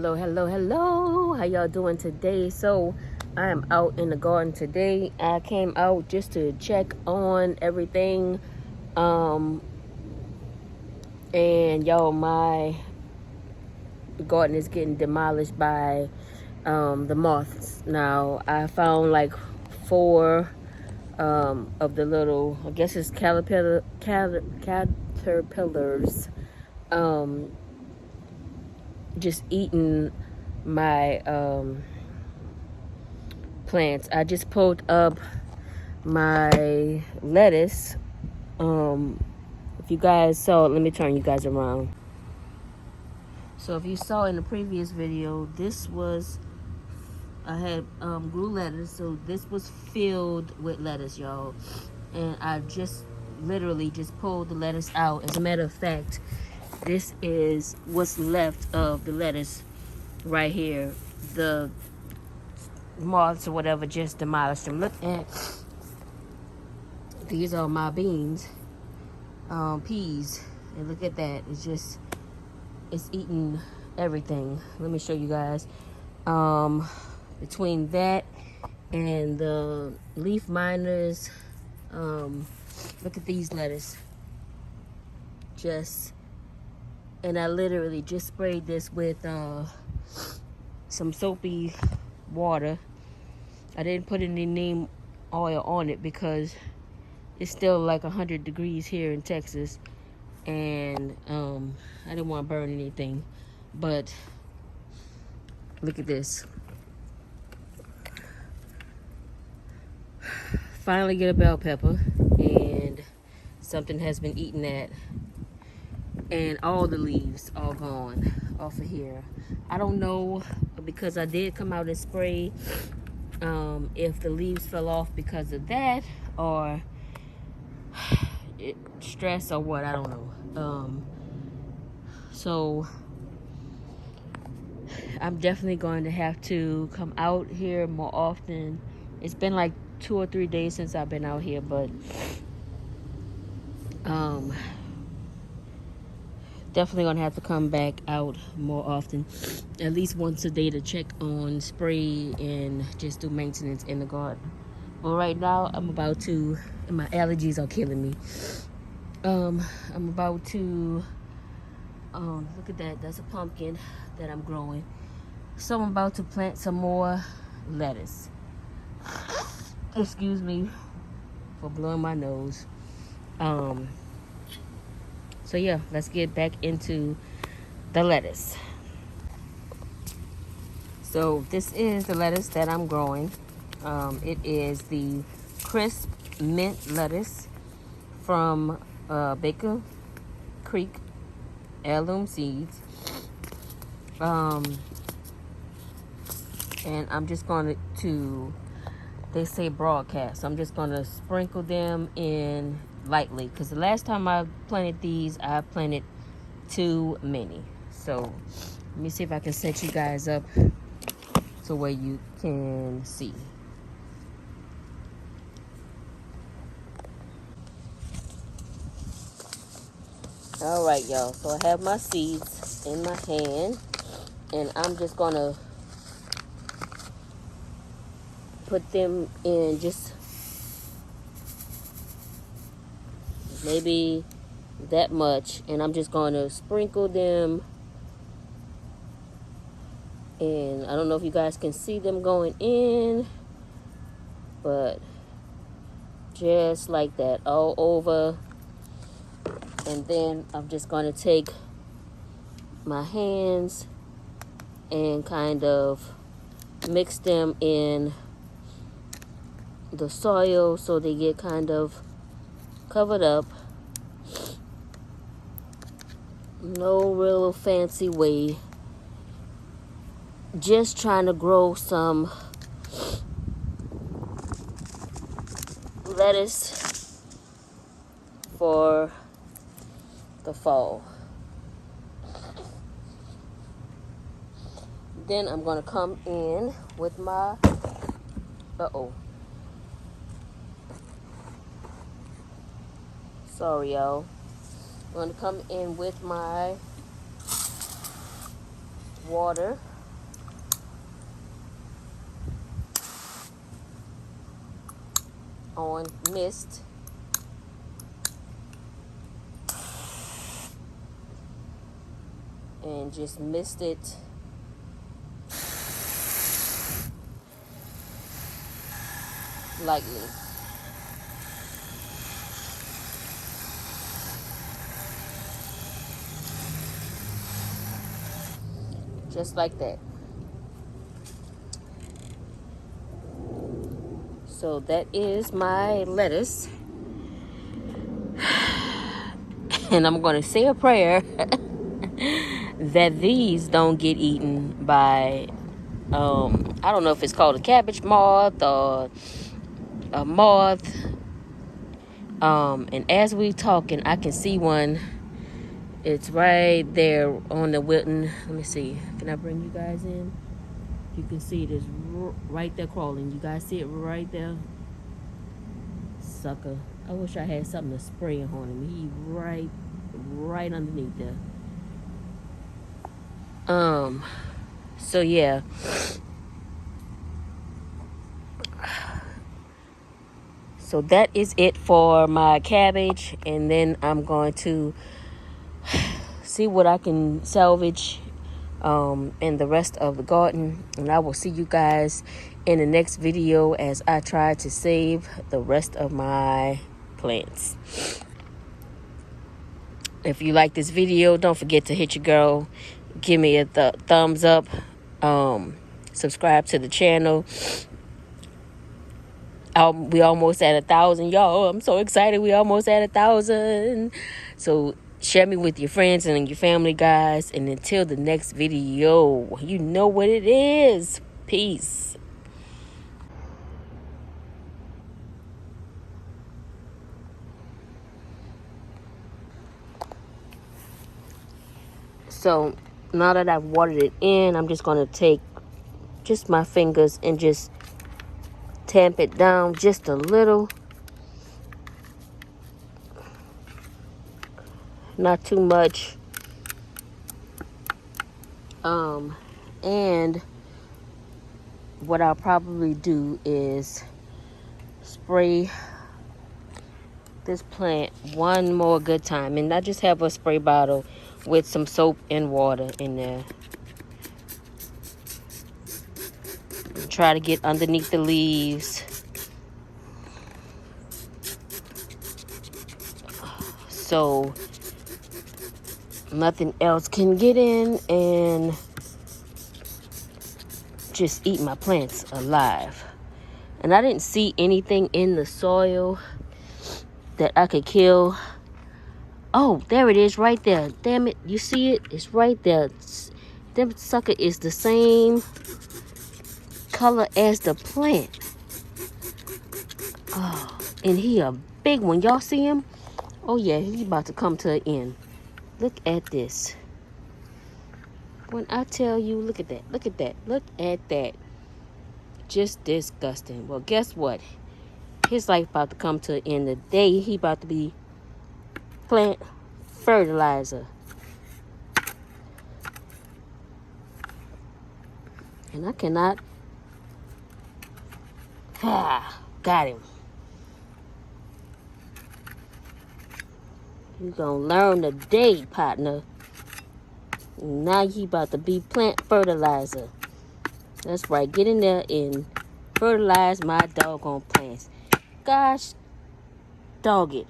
Hello. How y'all doing today? So I am out in the garden today. I came out just to check on everything. And y'all, my garden is getting demolished by the moths. Now I found like 4 of the little, I guess it's caterpillars, just eating my plants. I just pulled up my lettuce. If you guys saw, let me turn you guys around. So if you saw in the previous video, I had grew lettuce, so this was filled with lettuce, y'all. And I just literally just pulled the lettuce out. As a matter of fact, this is what's left of the lettuce right here. The moths or whatever just demolished them. Look at these are my beans, peas, and look at that. It's eating everything. Let me show you guys. Between that and the leaf miners, look at these lettuce. And I literally just sprayed this with some soapy water. I didn't put any neem oil on it because it's still like 100 degrees here in Texas, and I didn't want to burn anything. But look at this. Finally get a bell pepper, and something has been eating that. And all the leaves are gone off of here. I don't know, because I did come out and spray, if the leaves fell off because of that or stress or what, I don't know. So I'm definitely going to have to come out here more often. It's been like 2 or 3 days since I've been out here, but definitely gonna have to come back out more often, at least once a day, to check on, spray, and just do maintenance in the garden. But right now I'm about to, and my allergies are killing me. I'm about to look at that. That's a pumpkin that I'm growing. So I'm about to plant some more lettuce. Excuse me for blowing my nose. So yeah, let's get back into the lettuce. So this is the lettuce that I'm growing. It is the crisp mint lettuce from Baker Creek Heirloom Seeds. And I'm just going to, they say broadcast, so I'm just going to sprinkle them in lightly, because the last time I planted these, I planted too many. So let me see if I can set you guys up so where you can see. All right, y'all, so I have my seeds in my hand, and I'm just gonna put them in just maybe that much, and I'm just going to sprinkle them. And I don't know if you guys can see them going in, but just like that, all over. And then I'm just going to take my hands and kind of mix them in the soil so they get kind of covered up. No real fancy way. Just trying to grow some lettuce for the fall. Then I'm going to come in with my, sorry y'all. I'm going to come in with my water. on mist. And just mist it lightly. Just like that. So that is my lettuce. And I'm going to say a prayer that these don't get eaten by, I don't know if it's called a cabbage moth or a moth. And as we talking, I can see one. It's right there on the Wilton. Let me see. Can I bring you guys in? You can see it is right there crawling. You guys see it right there? Sucker. I wish I had something to spray on him. He right underneath there. So yeah. So that is it for my cabbage. And then I'm going to see what I can salvage in the rest of the garden. And I will see you guys in the next video as I try to save the rest of my plants. If you like this video, don't forget to hit your girl. Give me a thumbs up. Subscribe to the channel. We almost at 1,000, y'all. I'm so excited. We almost at 1,000. So share me with your friends and your family, guys. And until the next video, you know what it is. Peace. So now that I've watered it in, I'm just going to take just my fingers and just tamp it down just a little. Not too much. And what I'll probably do is spray this plant one more good time. And I just have a spray bottle with some soap and water in there. Try to get underneath the leaves. So nothing else can get in and just eat my plants alive. And I didn't see anything in the soil that I could kill. Oh, there it is right there. Damn it. You see it? It's right there. That sucker is the same color as the plant. Oh, and he a big one. Y'all see him? Oh yeah, he's about to come to an end. Look at this. When I tell you, look at that. Look at that. Look at that. Just disgusting. Well, guess what? His life about to come to an end. The day he about to be plant fertilizer. And I cannot. Got him. You gonna learn today, partner. Now he about to be plant fertilizer. That's right. Get in there and fertilize my doggone plants. Gosh, dog it.